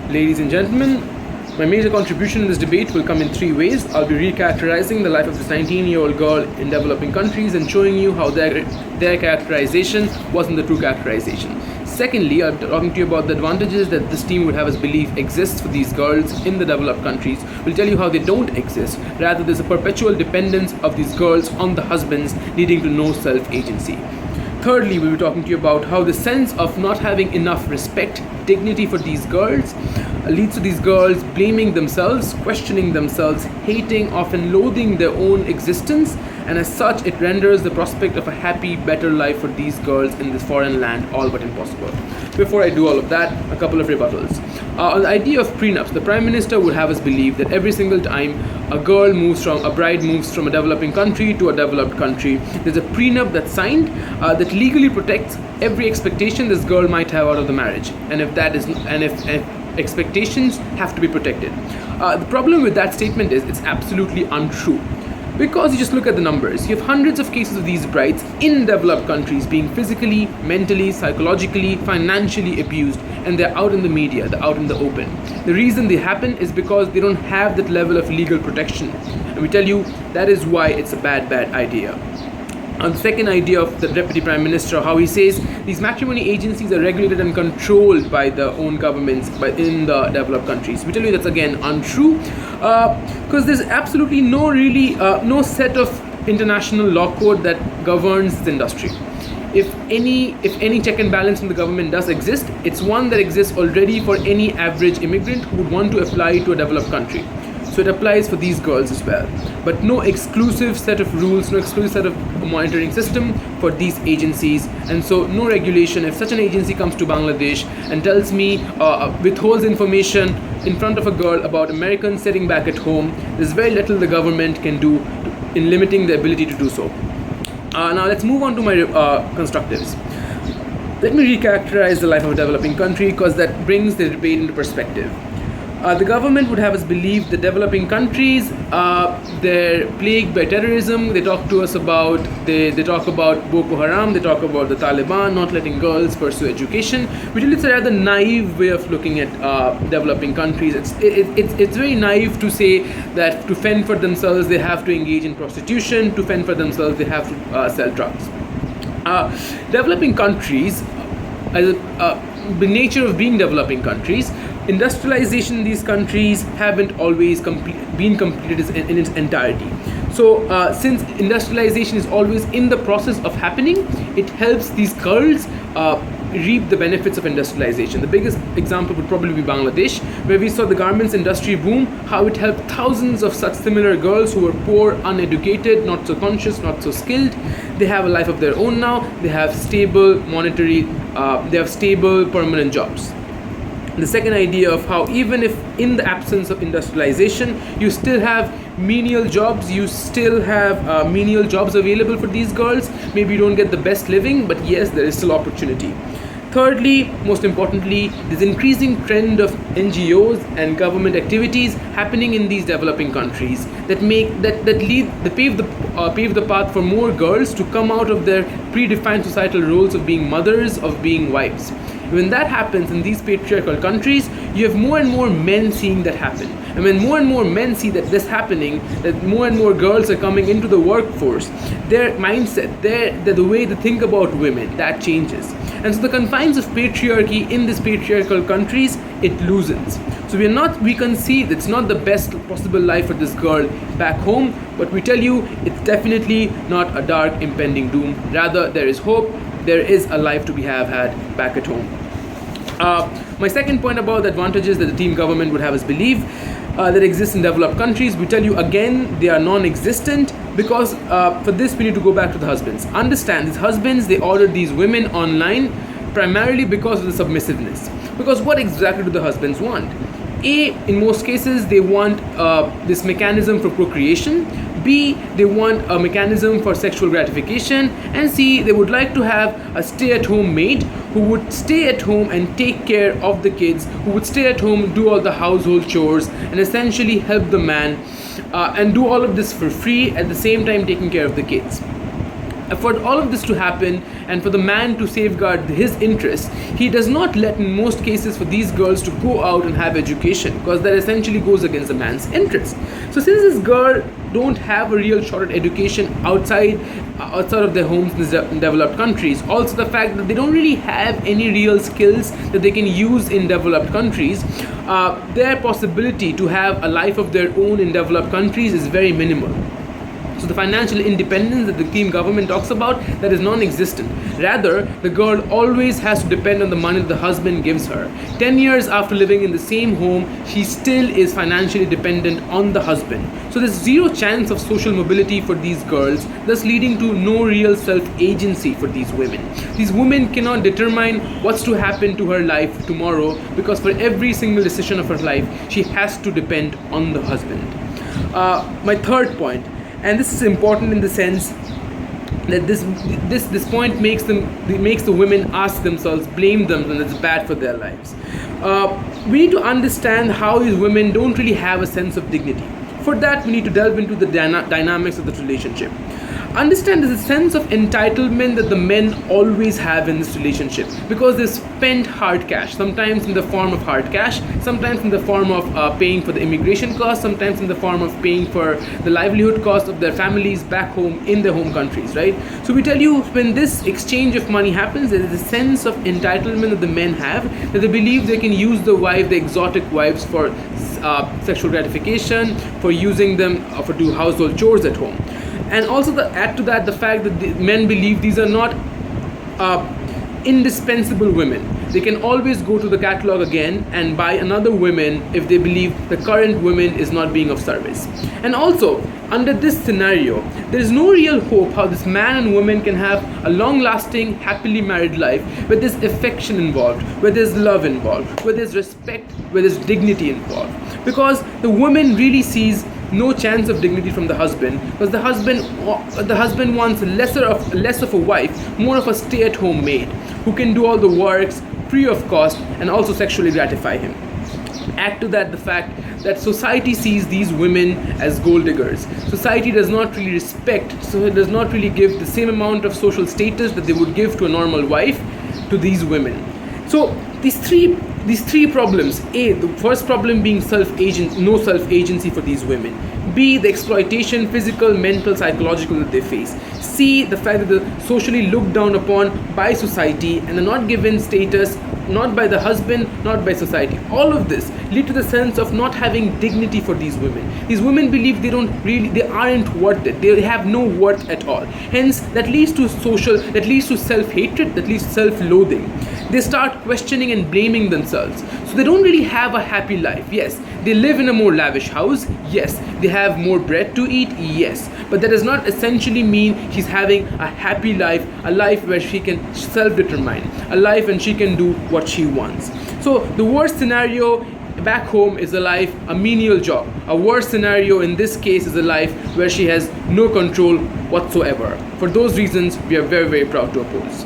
Ladies and gentlemen, my major contribution in this debate will come in three ways. I'll be recharacterizing the life of this 19-year-old girl in developing countries and showing you how their characterization wasn't the true characterization. Secondly, I'll be talking to you about the advantages that this team would have us believe exists for these girls in the developed countries. We'll tell you how they don't exist. Rather, there's a perpetual dependence of these girls on the husbands, leading to no self-agency. Thirdly, we'll be talking to you about how the sense of not having enough respect, dignity for these girls leads to these girls blaming themselves, questioning themselves, hating, often loathing their own existence, and as such it renders the prospect of a happy, better life for these girls in this foreign land all but impossible. Before I do all of that, a couple of rebuttals. On the idea of prenups, the Prime Minister would have us believe that every single time a bride moves from a developing country to a developed country, there's a prenup that's signed that legally protects every expectation this girl might have out of the marriage, and if expectations have to be protected. The problem with that statement is it's absolutely untrue. Because you just look at the numbers, you have hundreds of cases of these brides in developed countries being physically, mentally, psychologically, financially abused, and they're out in the media, they're out in the open. The reason they happen is because they don't have that level of legal protection. And we tell you that is why it's a bad idea. On the second idea of the Deputy Prime Minister, how he says these matrimony agencies are regulated and controlled by the own governments in the developed countries. We tell you that's again untrue, because there's absolutely no set of international law code that governs the industry. If any check and balance from the government does exist, it's one that exists already for any average immigrant who would want to apply to a developed country. So it applies for these girls as well. But no exclusive set of rules, no exclusive set of monitoring system for these agencies, and so no regulation. If such an agency comes to Bangladesh and tells me, withholds information in front of a girl about Americans sitting back at home, there's very little the government can do in limiting the ability to do so. Now let's move on to my constructives. Let me recharacterize the life of a developing country, because that brings the debate into perspective. The government would have us believe the developing countries, they're plagued by terrorism. They talk to us about, they talk about Boko Haram, they talk about the Taliban not letting girls pursue education. We feel it's a rather naive way of looking at developing countries. It's very naive to say that to fend for themselves they have to engage in prostitution, to fend for themselves they have to sell drugs. Developing countries, the nature of being developing countries, industrialization in these countries haven't always been completed in its entirety. So since industrialization is always in the process of happening, it helps these girls reap the benefits of industrialization. The biggest example would probably be Bangladesh, where we saw the garments industry boom, how it helped thousands of such similar girls who were poor, uneducated, not so conscious, not so skilled. They have a life of their own now. They have stable permanent jobs. The second idea of how even if in the absence of industrialization, you still have menial jobs, available for these girls. Maybe you don't get the best living, but yes, there is still opportunity. Thirdly, most importantly, there's increasing trend of NGOs and government activities happening in these developing countries that pave the path for more girls to come out of their predefined societal roles of being mothers, of being wives. When that happens in these patriarchal countries, you have more and more men seeing that happen. And when more and more men see that this happening, that more and more girls are coming into the workforce, their mindset, the way they think about women, that changes. And so the confines of patriarchy in these patriarchal countries, it loosens. So we concede it's not the best possible life for this girl back home, but we tell you it's definitely not a dark impending doom. Rather, there is hope. There is a life to be had back at home. My second point about the advantages that the team government would have us believe that exist in developed countries, we tell you again they are non-existent, because for this we need to go back to the husbands. Understand, these husbands, they ordered these women online primarily because of the submissiveness. Because what exactly do the husbands want? A, in most cases, they want this mechanism for procreation. B, they want a mechanism for sexual gratification. And C, they would like to have a stay-at-home maid who would stay at home and take care of the kids, who would stay at home, do all the household chores, and essentially help the man and do all of this for free, at the same time taking care of the kids. for all of this to happen and for the man to safeguard his interests, he does not let, in most cases, for these girls to go out and have education, because that essentially goes against the man's interest. So since this girl don't have a real shot at education outside of their homes in developed countries, also the fact that they don't really have any real skills that they can use in developed countries, their possibility to have a life of their own in developed countries is very minimal. So the financial independence that the team government talks about, that is non-existent. Rather, the girl always has to depend on the money that the husband gives her. 10 years after living in the same home, she still is financially dependent on the husband. So there's zero chance of social mobility for these girls, thus leading to no real self-agency for these women. These women cannot determine what's to happen to her life tomorrow, because for every single decision of her life, she has to depend on the husband. My third point, and this is important in the sense that this point makes the women ask themselves, blame them, and it's bad for their lives. We need to understand how these women don't really have a sense of dignity. For that, we need to delve into the dynamics of the relationship. Understand there's a sense of entitlement that the men always have in this relationship, because they spend hard cash, sometimes in the form of hard cash, sometimes in the form of paying for the immigration costs, sometimes in the form of paying for the livelihood cost of their families back home in their home countries, right? So we tell you, when this exchange of money happens, there is a sense of entitlement that the men have, that they believe they can use the exotic wives for sexual gratification, for using them for do household chores at home. And also add to that the fact that the men believe these are not indispensable women. They can always go to the catalog again and buy another woman if they believe the current woman is not being of service. And also, under this scenario, there is no real hope how this man and woman can have a long-lasting, happily married life where there's affection involved, where there's love involved, where there's respect, where there's dignity involved. Because the woman really sees no chance of dignity from the husband, because the husband wants less of a wife, more of a stay-at-home maid who can do all the works free of cost and also sexually gratify him. Add to that the fact that society sees these women as gold diggers. Society does not really respect, so it does not really give the same amount of social status that they would give to a normal wife to these women. So these three problems: A, the first problem being no self-agency for these women; B, the exploitation, physical, mental, psychological, that they face; C, the fact that they're socially looked down upon by society and are not given status, not by the husband, not by society. All of this lead to the sense of not having dignity for these women. These women believe they aren't worth it. They have no worth at all. Hence, that leads to self-hatred, that leads to self-loathing. They start questioning and blaming themselves. So they don't really have a happy life. Yes, they live in a more lavish house. Yes, they have more bread to eat. Yes, but that does not essentially mean she's having a happy life, a life where she can self-determine, a life and she can do what she wants. So the worst scenario back home is a menial job. A worse scenario in this case is a life where she has no control whatsoever. For those reasons, we are very, very proud to oppose.